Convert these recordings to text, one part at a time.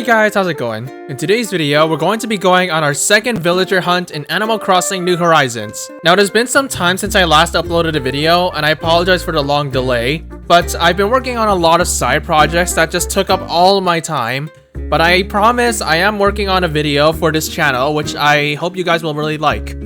Hey guys, how's it going? In today's video, we're going to be going on our second villager hunt in Animal Crossing New Horizons. Now, it has been some time since I last uploaded a video, and I apologize for the long delay, but I've been working on a lot of side projects that just took up all my time. But I promise I am working on a video for this channel, which I hope you guys will really like.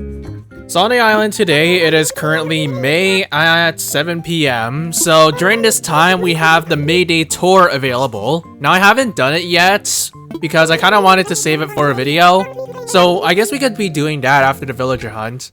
So on the island today, it is currently May at 7 p.m. So during this time, we have the May Day tour available. Now I haven't done it yet because I kind of wanted to save it for a video. So I guess we could be doing that after the villager hunt.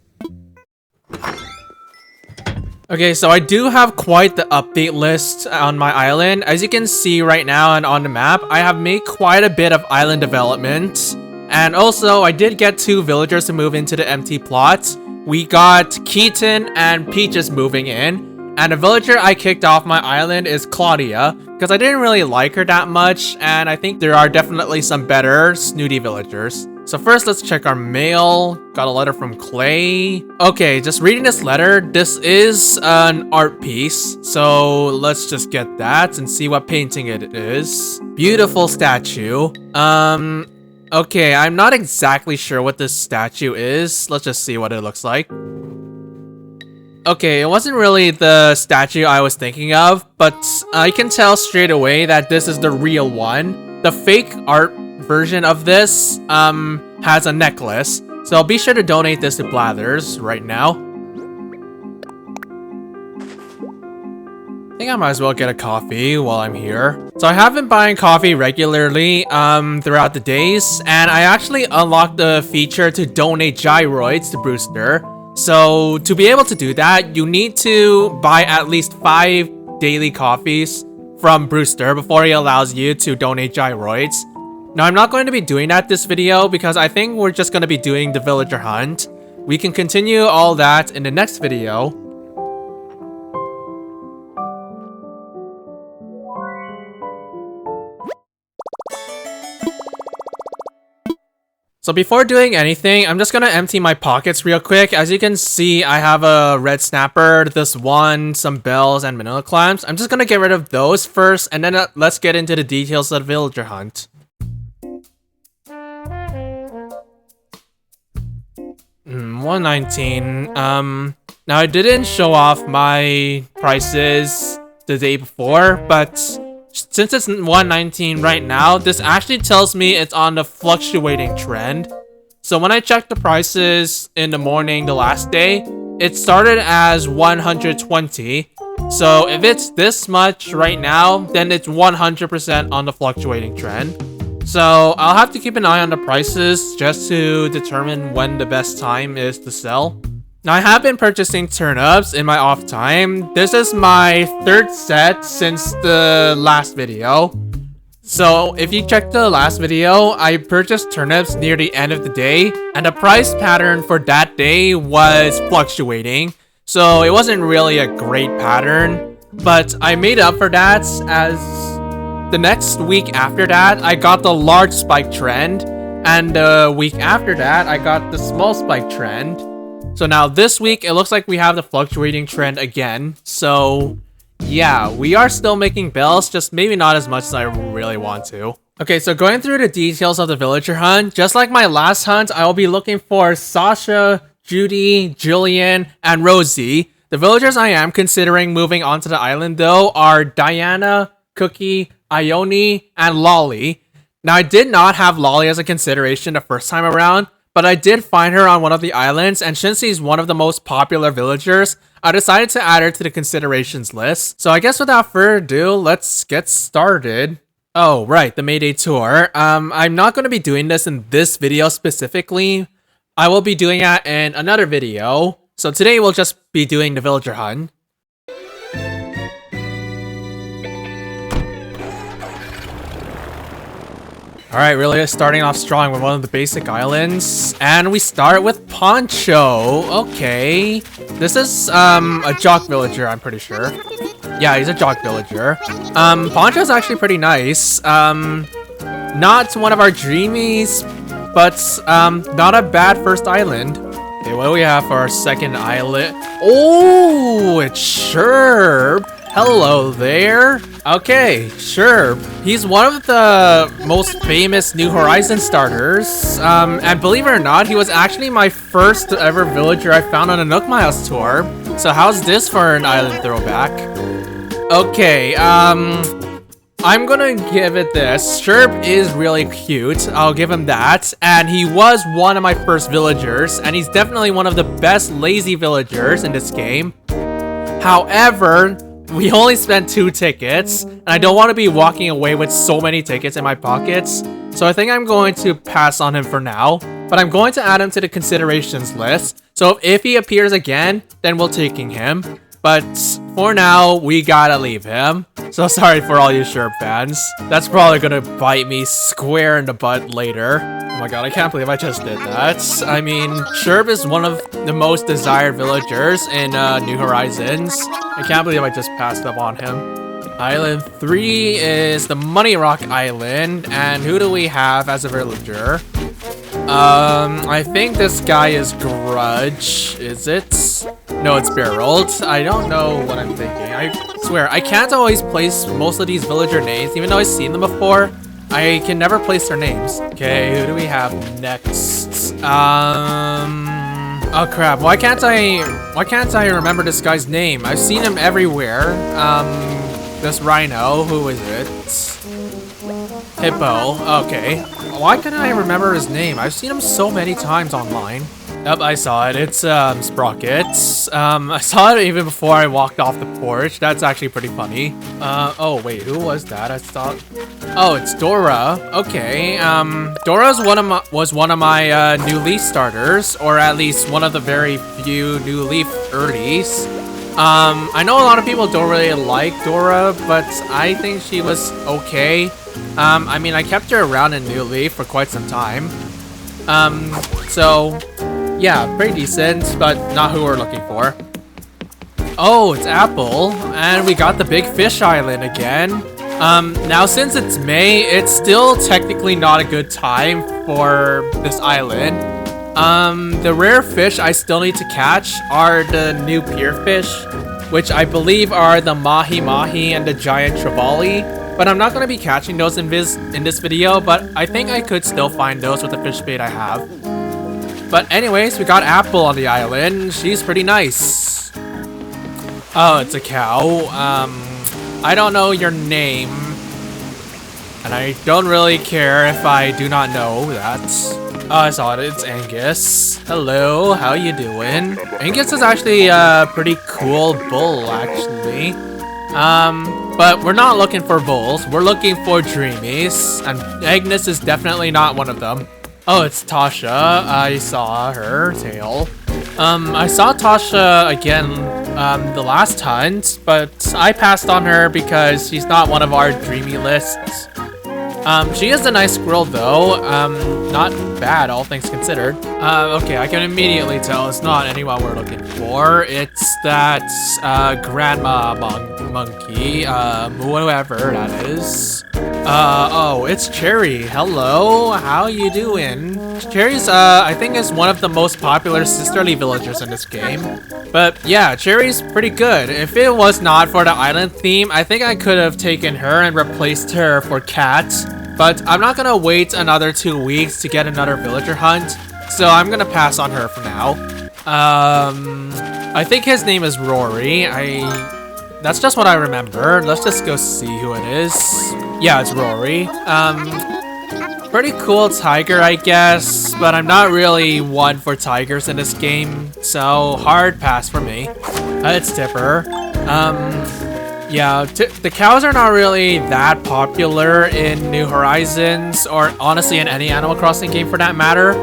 Okay, so I do have quite the update list on my island. As you can see right now and on the map, I have made quite a bit of island development. And also, I did get 2 villagers to move into the empty plot. We got Keaton and Peaches moving in. And the villager I kicked off my island is Claudia, because I didn't really like her that much, and I think there are definitely some better snooty villagers. So first, let's check our mail. Got a letter from Clay. Okay, just reading this letter, this is an art piece. So let's just get that and see what painting it is. Beautiful statue. Okay, I'm not exactly sure what this statue is. Let's just see what it looks like. Okay, it wasn't really the statue I was thinking of, but I can tell straight away that this is the real one. The fake art version of this has a necklace, so I'll be sure to donate this to Blathers right now. I think I might as well get a coffee while I'm here. So I have been buying coffee regularly throughout the days, and I actually unlocked the feature to donate gyroids to Brewster. So to be able to do that, you need to buy at least 5 daily coffees from Brewster before he allows you to donate gyroids. Now, I'm not going to be doing that this video because I think we're just going to be doing the villager hunt. We can continue all that in the next video. So before doing anything, I'm just gonna empty my pockets real quick. As you can see, I have a red snapper, this one, some bells, and manila clamps. I'm just gonna get rid of those first, and then let's get into the details of the villager hunt. 119. Now I didn't show off my prices the day before, but since it's 119 right now, this actually tells me it's on the fluctuating trend. So when I checked the prices in the morning the last day, it started as 120. So if it's this much right now, then it's 100% on the fluctuating trend. So I'll have to keep an eye on the prices just to determine when the best time is to sell. Now, I have been purchasing turnips in my off time. This is my 3rd set since the last video. So if you check the last video, I purchased turnips near the end of the day, and the price pattern for that day was fluctuating. So it wasn't really a great pattern, but I made up for that as the next week after that, I got the large spike trend, and the week after that, I got the small spike trend. So now this week, it looks like we have the fluctuating trend again. So yeah, we are still making bells, just maybe not as much as I really want to. Okay, so going through the details of the villager hunt, just like my last hunt, I will be looking for Sasha, Judy, Jillian, and Rosie. The villagers I am considering moving onto the island though are Diana, Cookie, Ione, and Lolly. Now I did not have Lolly as a consideration the first time around, but I did find her on one of the islands, and since she's one of the most popular villagers, I decided to add her to the considerations list. So I guess without further ado, let's get started. Oh, right, the May Day tour. I'm not going to be doing this in this video specifically. I will be doing it in another video. So today we'll just be doing the villager hunt. Alright, really starting off strong with one of the basic islands. And we start with Poncho. Okay. This is a jock villager, I'm pretty sure. Yeah, he's a jock villager. Poncho's actually pretty nice. Not one of our dreamies, but not a bad first island. Okay, what do we have for our second island? Oh, it's Sherb. Hello there. Okay, sure. He's one of the most famous New Horizons starters. And believe it or not, he was actually my first ever villager I found on a Nook Miles tour. So how's this for an island throwback? Okay, I'm gonna give it this. Sherp is really cute, I'll give him that. And he was one of my first villagers, and he's definitely one of the best lazy villagers in this game. However, we only spent 2 tickets, and I don't want to be walking away with so many tickets in my pockets, so I think I'm going to pass on him for now, but I'm going to add him to the considerations list, so if he appears again, then we'll taking him, but for now, we gotta leave him. So sorry for all you Sherp fans. That's probably gonna bite me square in the butt later. Oh my god, I can't believe I just did that. I mean, Sherp is one of the most desired villagers in New Horizons. I can't believe I just passed up on him. Island 3 is the Money Rock Island, and who do we have as a villager? I think this guy is Grudge, is it? No, it's Barreled. I don't know what I'm thinking. I swear, I can't always place most of these villager names, even though I've seen them before. I can never place their names. Okay, who do we have next? Oh crap, why can't I remember this guy's name? I've seen him everywhere. This rhino, who is it? Hippo, okay. Why couldn't I remember his name? I've seen him so many times online. Yep, I saw it. It's Sprockets. I saw it even before I walked off the porch. That's actually pretty funny. Oh wait, who was that? I thought. Oh, it's Dora. Okay. Dora's was one of my new Leaf starters, or at least one of the very few new Leaf earlies. I know a lot of people don't really like Dora, but I think she was okay. I mean, I kept her around in New Leaf for quite some time. So, yeah, pretty decent, but not who we're looking for. Oh, it's Apple, and we got the Big Fish Island again. Now since it's May, it's still technically not a good time for this island. The rare fish I still need to catch are the new pier fish, which I believe are the Mahi Mahi and the giant Trevally. But I'm not going to be catching those in this video, but I think I could still find those with the fish bait I have. But anyways, we got Apple on the island. She's pretty nice. Oh, it's a cow. I don't know your name. And I don't really care if I do not know that. Oh, I saw it. It's Angus. Hello, how you doing? Angus is actually a pretty cool bull, actually. But we're not looking for bulls. We're looking for dreamies, and Agnes is definitely not one of them. Oh, it's Tasha. I saw her tail. I saw Tasha again the last hunt, but I passed on her because she's not one of our dreamy lists. She is a nice squirrel though. Not bad, all things considered. Okay, I can immediately tell it's not anyone we're looking for. It's that grandma monkey, whoever that is. Oh, it's Cherry. Hello, how you doing? Cherry's, I think is one of the most popular sisterly villagers in this game. But yeah, Cherry's pretty good. If it was not for the island theme, I think I could have taken her and replaced her for Cat. But I'm not gonna wait another 2 weeks to get another villager hunt, so I'm gonna pass on her for now. I think his name is Rory. That's just what I remember. Let's just go see who it is. Yeah, it's Rory. Pretty cool tiger, I guess, but I'm not really one for tigers in this game, so hard pass for me. It's Tipper. Yeah, the cows are not really that popular in New Horizons, or honestly in any Animal Crossing game for that matter.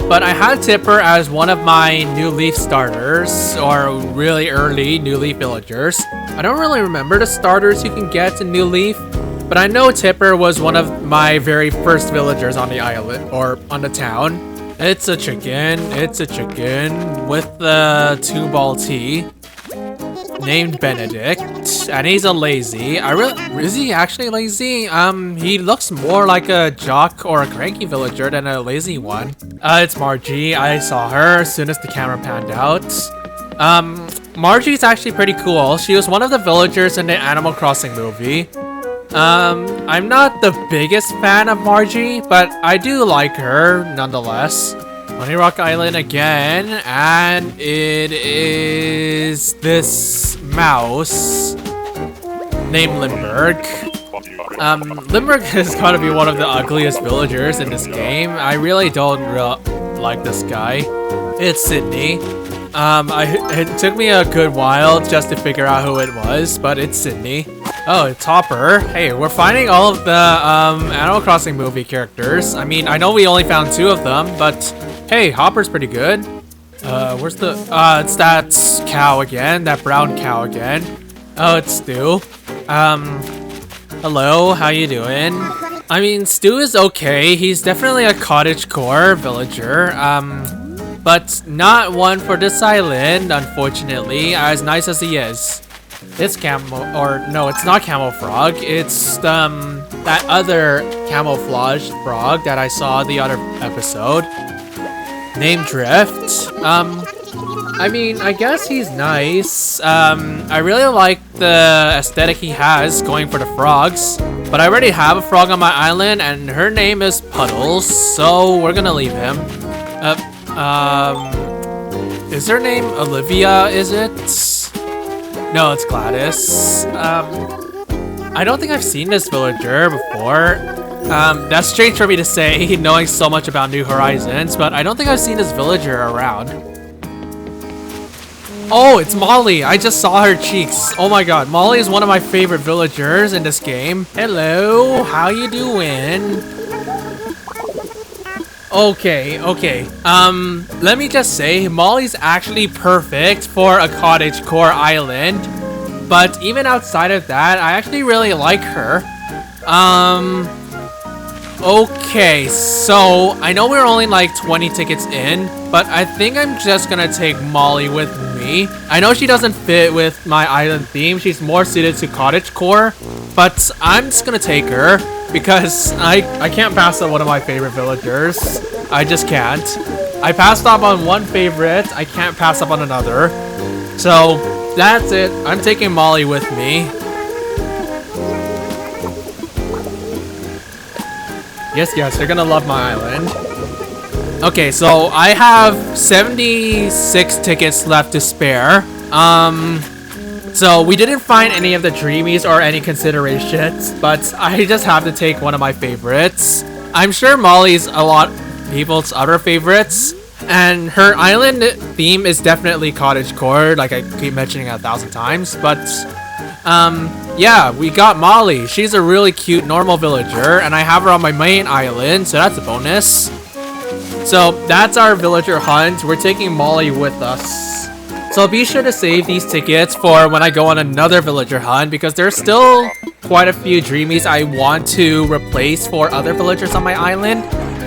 But I had Tipper as one of my New Leaf starters, or really early New Leaf villagers. I don't really remember the starters you can get in New Leaf, but I know Tipper was one of my very first villagers on the island, or on the town. It's a chicken with the 2-ball T. Named Benedict, and he's a lazy. Is he actually lazy? He looks more like a jock or a cranky villager than a lazy one. It's Margie. I saw her as soon as the camera panned out. Margie's actually pretty cool. She was one of the villagers in the Animal Crossing movie. I'm not the biggest fan of Margie, but I do like her nonetheless. Bunny Rock Island again, and it is this mouse named Limburg. Limburg has got to be one of the ugliest villagers in this game. I really don't like this guy. It's Sydney. It took me a good while just to figure out who it was, but it's Sydney. Oh, it's Hopper. Hey, we're finding all of the Animal Crossing movie characters. I mean, I know we only found 2 of them, but hey, Hopper's pretty good. Where's the... it's that cow again, that brown cow again. Oh, it's Stu. Hello, how you doing? I mean, Stu is okay. He's definitely a cottagecore villager. But not one for this island, unfortunately, as nice as he is. It's no, it's not Camel Frog. It's, that other camouflaged frog that I saw the other episode. Named Drift. I mean, I guess he's nice. I really like the aesthetic he has going for the frogs. But I already have a frog on my island, and her name is Puddles, so we're gonna leave him. Is her name Olivia, is it? No, it's Gladys. I don't think I've seen this villager before. That's strange for me to say, knowing so much about New Horizons, but I don't think I've seen this villager around. Oh, it's Molly. I just saw her cheeks. Oh my god, Molly is one of my favorite villagers in this game. Hello, how you doing? Okay. Let me just say, Molly's actually perfect for a cottagecore island. But even outside of that, I actually really like her. Okay, so I know we're only like 20 tickets in, but I think I'm just gonna take Molly with me. I know she doesn't fit with my island theme. She's more suited to cottagecore, but I'm just gonna take her. Because I can't pass up one of my favorite villagers. I just can't. I passed up on one favorite. I can't pass up on another. So, that's it. I'm taking Molly with me. Yes, you're gonna love my island. Okay, so I have 76 tickets left to spare. So we didn't find any of the dreamies or any considerations, but I just have to take one of my favorites. I'm sure Molly's a lot of people's other favorites, and her island theme is definitely cottagecore, like I keep mentioning 1,000 times, but yeah, we got Molly. She's a really cute normal villager, and I have her on my main island, so that's a bonus. So that's our villager hunt. We're taking Molly with us. So be sure to save these tickets for when I go on another villager hunt, because there's still quite a few dreamies I want to replace for other villagers on my island.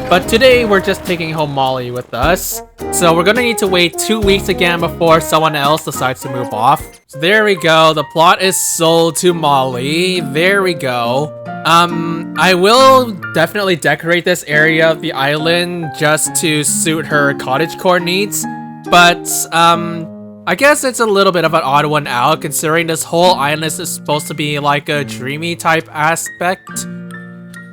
But today we're just taking home Molly with us. So we're gonna need to wait 2 weeks again before someone else decides to move off. So there we go. The plot is sold to Molly. There we go. I will definitely decorate this area of the island just to suit her cottagecore needs. But I guess it's a little bit of an odd one out, considering this whole island is supposed to be like a dreamy type aspect.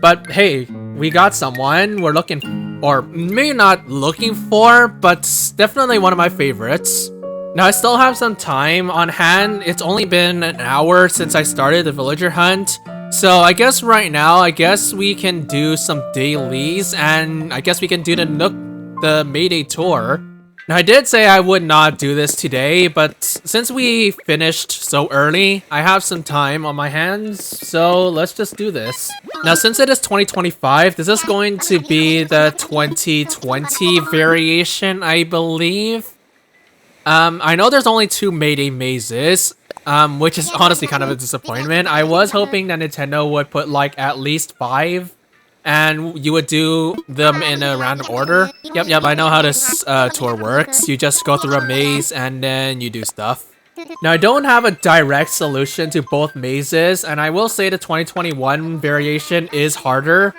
But hey, we got someone we're looking, or maybe not looking for, but definitely one of my favorites. Now I still have some time on hand. It's only been an hour since I started the villager hunt. So I guess right now, we can do some dailies, and I guess we can do the Mayday tour. Now, I did say I would not do this today, but since we finished so early, I have some time on my hands, so let's just do this. Now, since it is 2025, this is going to be the 2020 variation, I believe. I know there's only 2 Mayday mazes, which is honestly kind of a disappointment. I was hoping that Nintendo would put like at least 5. And you would do them in a random order. Yep, I know how this tour works. You just go through a maze and then you do stuff. Now, I don't have a direct solution to both mazes, and I will say the 2021 variation is harder.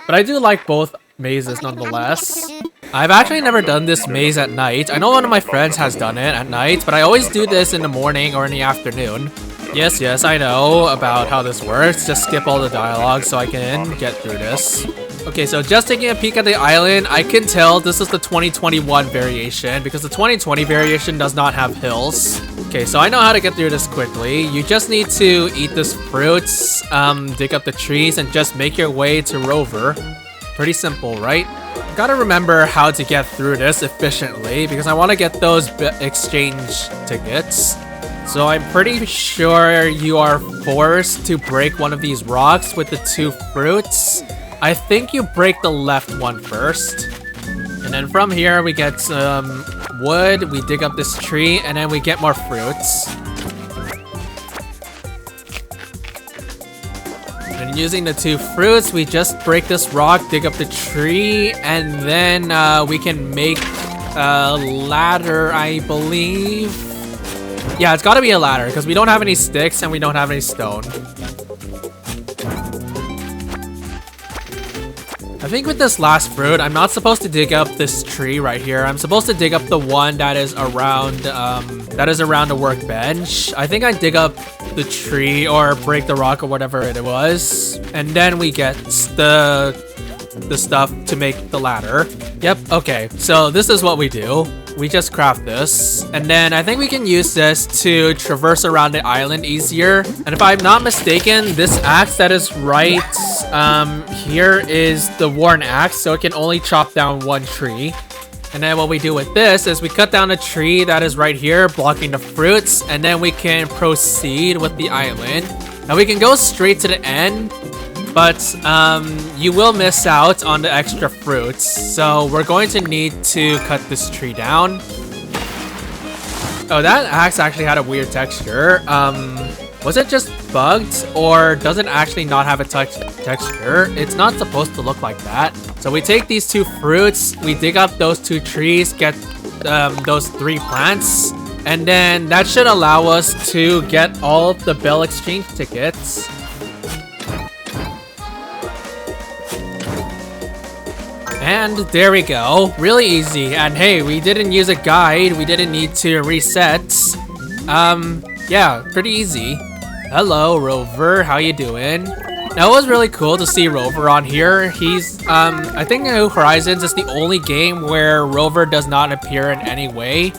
But I do like both mazes nonetheless. I've actually never done this maze at night. I know one of my friends has done it at night, but I always do this in the morning or in the afternoon. Yes, I know about how this works. Just skip all the dialogue so I can get through this. Okay, so just taking a peek at the island, I can tell this is the 2021 variation because the 2020 variation does not have hills. Okay, so I know how to get through this quickly. You just need to eat this fruits, dig up the trees, and just make your way to Rover. Pretty simple, right? Gotta remember how to get through this efficiently because I want to get those exchange tickets. So I'm pretty sure you are forced to break one of these rocks with the 2 fruits. I think you break the left one first. And then from here we get some wood, we dig up this tree, and then we get more fruits. And using the 2 fruits, we just break this rock, dig up the tree, and then we can make a ladder, I believe. Yeah, it's gotta be a ladder, because we don't have any sticks and we don't have any stone. I think with this last fruit, I'm not supposed to dig up this tree right here. I'm supposed to dig up the one that is around the workbench. I think I dig up the tree or break the rock or whatever it was, and then we get the stuff to make the ladder. Yep, okay, so this is what we do. We just craft this, and then I think we can use this to traverse around the island easier. And if I'm not mistaken, this axe that is right here is the worn axe, so it can only chop down 1 tree. And then what we do with this is we cut down a tree that is right here, blocking the fruits, and then we can proceed with the island. Now we can go straight to the end, but you will miss out on the extra fruits. So we're going to need to cut this tree down. Oh, that axe actually had a weird texture. Was it just bugged, or does it actually not have a texture? It's not supposed to look like that. So we take these 2 fruits, we dig up those 2 trees, get those 3 plants, and then that should allow us to get all of the bell exchange tickets. And there we go. Really easy. And hey, we didn't use a guide. We didn't need to reset. Yeah, pretty easy. Hello, Rover. How you doing? Now, it was really cool to see Rover on here. He's, I think New Horizons is the only game where Rover does not appear in any way.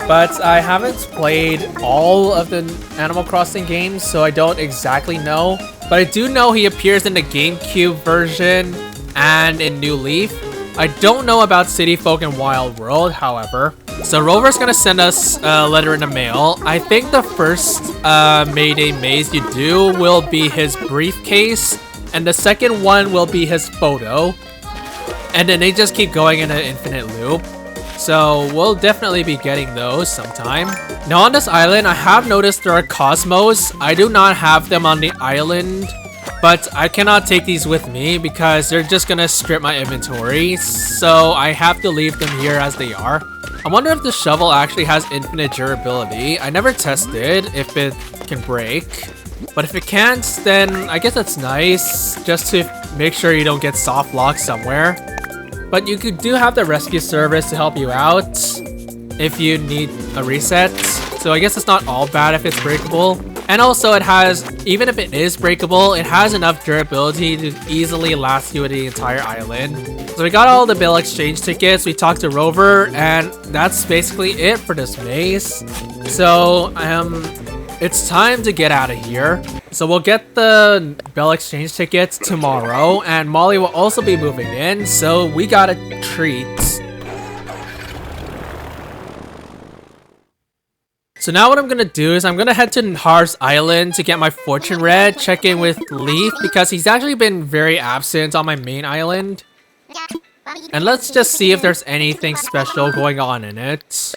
But I haven't played all of the Animal Crossing games, so I don't exactly know. But I do know he appears in the GameCube version and in New Leaf. I don't know about City Folk and Wild World, however. So Rover's gonna send us a letter in the mail. I think the first Mayday maze you do will be his briefcase, and the second one will be his photo. And then they just keep going in an infinite loop. So we'll definitely be getting those sometime. Now on this island, I have noticed there are Cosmos. I do not have them on the island, but I cannot take these with me because they're just gonna strip my inventory. So I have to leave them here as they are. I wonder if the shovel actually has infinite durability. I never tested if it can break. But if it can't, then I guess that's nice. Just to make sure you don't get soft locked somewhere. But you do have the rescue service to help you out if you need a reset. So I guess it's not all bad if it's breakable. And also it has, even if it is breakable, it has enough durability to easily last you the entire island. So we got all the bill exchange tickets, we talked to Rover, and that's basically it for this maze. So it's time to get out of here. So we'll get the Bell Exchange tickets tomorrow, and Molly will also be moving in, so we got a treat. So now what I'm gonna do is I'm gonna head to Harv's Island to get my fortune read, check in with Leaf, because he's actually been very absent on my main island. And let's just see if there's anything special going on in it.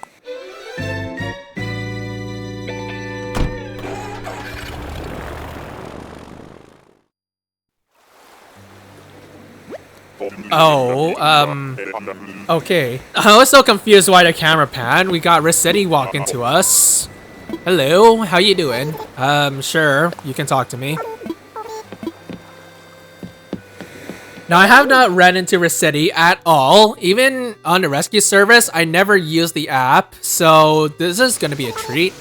Okay. I was so confused why the camera panned. We got Resetti walking to us. Hello, how you doing? Sure, you can talk to me. Now, I have not ran into Resetti at all. Even on the rescue service, I never used the app, so this is gonna be a treat.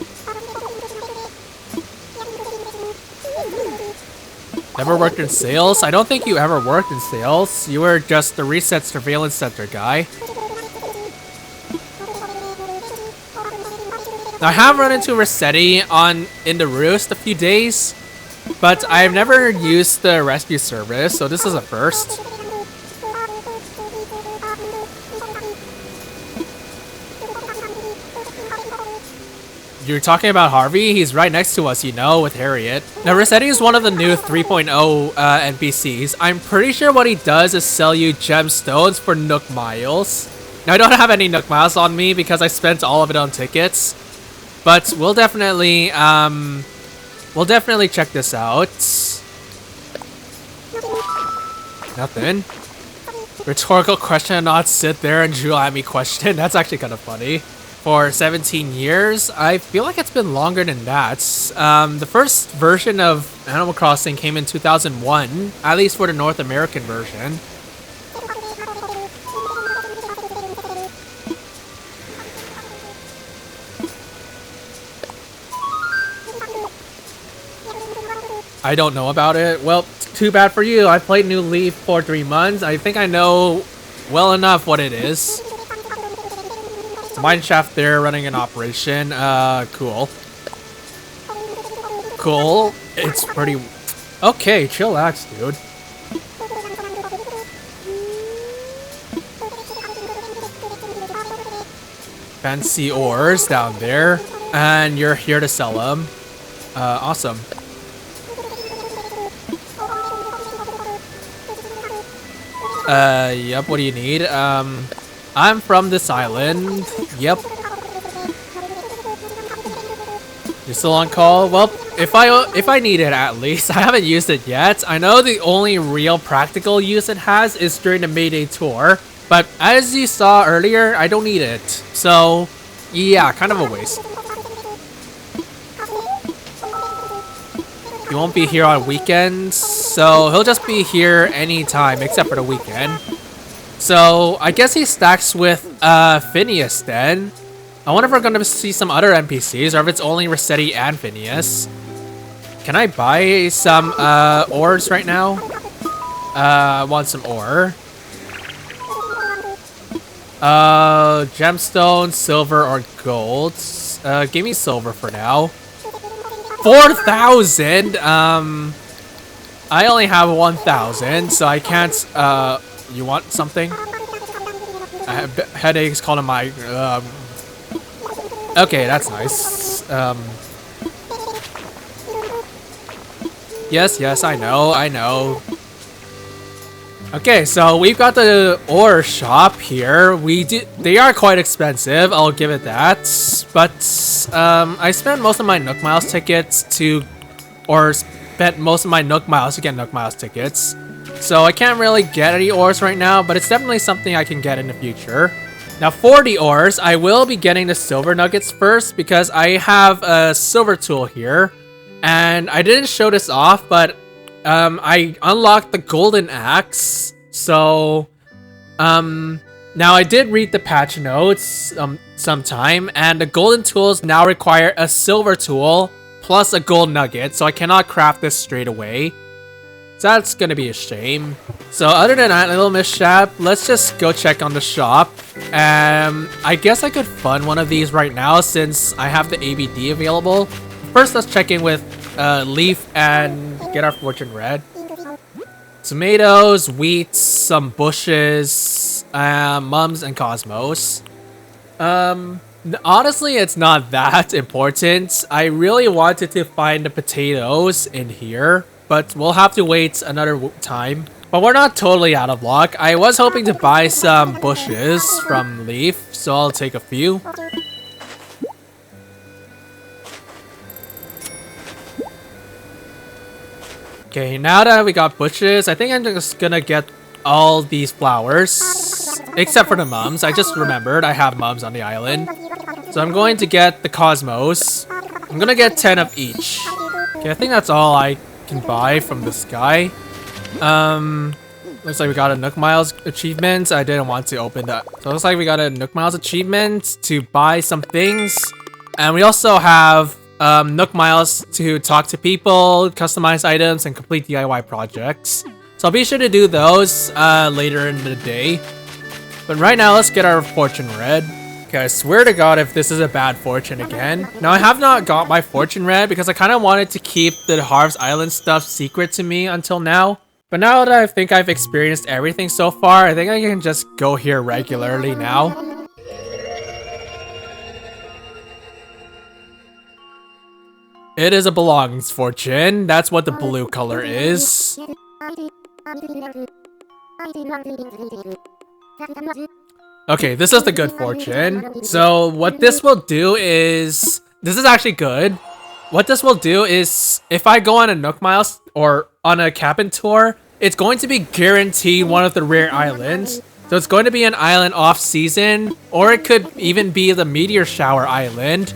Never worked in sales? I don't think you ever worked in sales. You were just the Reset Surveillance Center guy. Now, I have run into Resetti in the Roost a few days, but I've never used the rescue service, so this is a first. You're talking about Harvey? He's right next to us, you know, with Harriet. Now, Resetti is one of the new 3.0 NPCs. I'm pretty sure what he does is sell you gemstones for Nook Miles. Now, I don't have any Nook Miles on me because I spent all of it on tickets. But we'll definitely check this out. Nothing. Rhetorical question and not sit there and drool at me question. That's actually kind of funny. For 17 years, I feel like it's been longer than that. The first version of Animal Crossing came in 2001, at least for the North American version. I don't know about it. Well, too bad for you. I played New Leaf for 3 months. I think I know well enough what it is. It's a mine shaft there running an operation. Cool. Cool. It's pretty... Okay, chillax, dude. Fancy ores down there. And you're here to sell them. Awesome. Yep, what do you need? I'm from this island. Yep. You're still on call? Well, if I need it at least. I haven't used it yet. I know the only real practical use it has is during the Mayday tour, but as you saw earlier, I don't need it. So, yeah, kind of a waste. He won't be here on weekends, so he'll just be here anytime except for the weekend. So I guess he stacks with Phineas then. I wonder if we're gonna see some other NPCs or if it's only Resetti and Phineas. Can I buy some ores right now? I want some ore. Gemstone, silver, or gold. Give me silver for now. 4,000. I only have 1,000, so I can't. You want something? I have headaches calling my. Okay, that's nice. Yes, I know. Okay, so we've got the ore shop here. They are quite expensive, I'll give it that. But I spent most of my Nook Miles tickets spent most of my Nook Miles to get Nook Miles tickets. So I can't really get any ores right now, but it's definitely something I can get in the future. Now for the ores, I will be getting the silver nuggets first because I have a silver tool here. And I didn't show this off, but I unlocked the golden axe. So now I did read the patch notes sometime, and the golden tools now require a silver tool plus a gold nugget, so I cannot craft this straight away. So that's gonna be a shame. So other than that little mishap, let's just go check on the shop. I guess I could fund one of these right now since I have the ABD available. First, let's check in with Leaf and get our fortune read. Tomatoes, wheat, some bushes, mums, and cosmos. Honestly, it's not that important. I really wanted to find the potatoes in here, but we'll have to wait another time. But we're not totally out of luck. I was hoping to buy some bushes from Leaf, so I'll take a few. Okay, now that we got bushes, I think I'm just gonna get all these flowers. Except for the mums. I just remembered I have mums on the island. So I'm going to get the cosmos. I'm gonna get 10 of each. Okay, I think that's all I can buy from this guy. Looks like we got a Nook Miles achievement. I didn't want to open that. So it looks like we got a Nook Miles achievement to buy some things. And we also have Nook Miles to talk to people, customize items, and complete DIY projects. So I'll be sure to do those later in the day. But right now, let's get our fortune read. Okay, I swear to God if this is a bad fortune again. Now, I have not got my fortune read because I kind of wanted to keep the Harv's Island stuff secret to me until now. But now that I think I've experienced everything so far, I think I can just go here regularly now. It is a belongings fortune. That's what the blue color is. Okay, this is the good fortune. So what this will do is... This is actually good. What this will do is, if I go on a Nook Miles or on a cabin tour, it's going to be guaranteed one of the rare islands. So it's going to be an island off season, or it could even be the meteor shower island.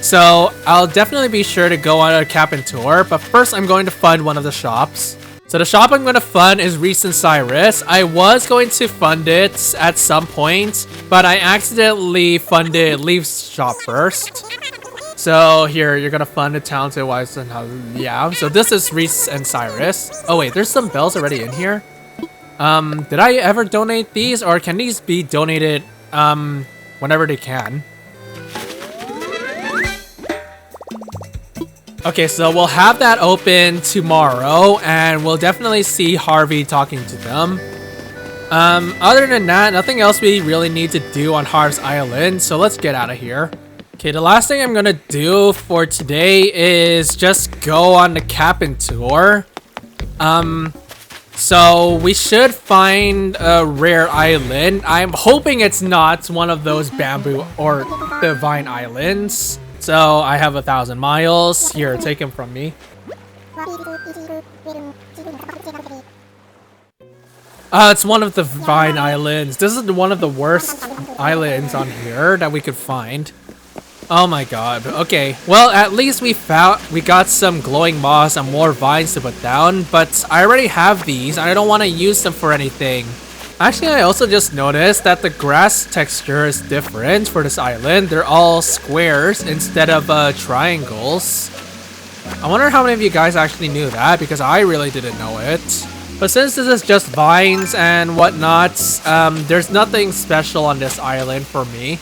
So I'll definitely be sure to go on a cabin tour, but first I'm going to fund one of the shops. So the shop I'm going to fund is Resetti. I was going to fund it at some point, but I accidentally funded Leaf's shop first. So here, you're going to fund a talented wise and how, yeah. So this is Reese and Cyrus. Oh wait, there's some bells already in here. Did I ever donate these, or can these be donated whenever they can? Okay, so we'll have that open tomorrow, and we'll definitely see Harvey talking to them. Other than that, nothing else we really need to do on Harv's Island, so let's get out of here. Okay, the last thing I'm gonna do for today is just go on the cabin tour. So we should find a rare island. I'm hoping it's not one of those bamboo or divine islands. So I have 1,000 miles. Here, take them from me. It's one of the Vine Islands. This is one of the worst islands on here that we could find. Oh my god. Okay. Well, at least we got some glowing moss and more vines to put down, but I already have these. I don't want to use them for anything. Actually, I also just noticed that the grass texture is different for this island. They're all squares instead of triangles. I wonder how many of you guys actually knew that, because I really didn't know it. But since this is just vines and whatnot, there's nothing special on this island for me.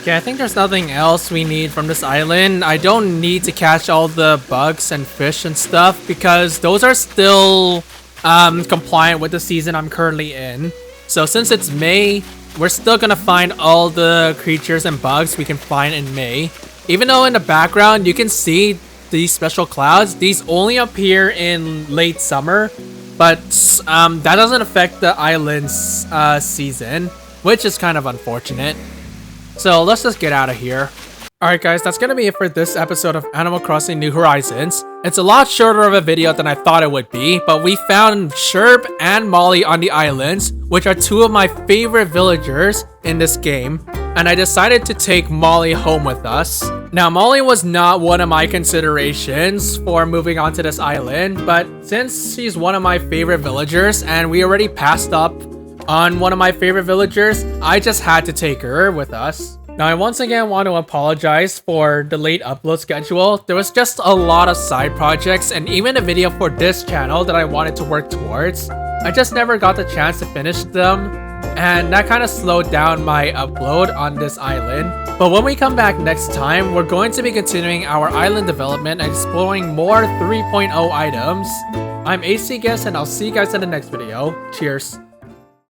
Okay, I think there's nothing else we need from this island. I don't need to catch all the bugs and fish and stuff because those are still compliant with the season I'm currently in. So since it's May, we're still gonna find all the creatures and bugs we can find in May. Even though in the background you can see these special clouds, these only appear in late summer, but that doesn't affect the island's season, which is kind of unfortunate. So let's just get out of here. Alright guys, that's gonna be it for this episode of Animal Crossing New Horizons. It's a lot shorter of a video than I thought it would be, but we found Sherb and Molly on the islands, which are two of my favorite villagers in this game, and I decided to take Molly home with us. Now, Molly was not one of my considerations for moving onto this island, but since she's one of my favorite villagers and we already passed up on one of my favorite villagers, I just had to take her with us. Now, I once again want to apologize for the late upload schedule. There was just a lot of side projects and even a video for this channel that I wanted to work towards. I just never got the chance to finish them, and that kind of slowed down my upload on this island. But when we come back next time, we're going to be continuing our island development and exploring more 3.0 items. I'm AC Guest, and I'll see you guys in the next video. Cheers.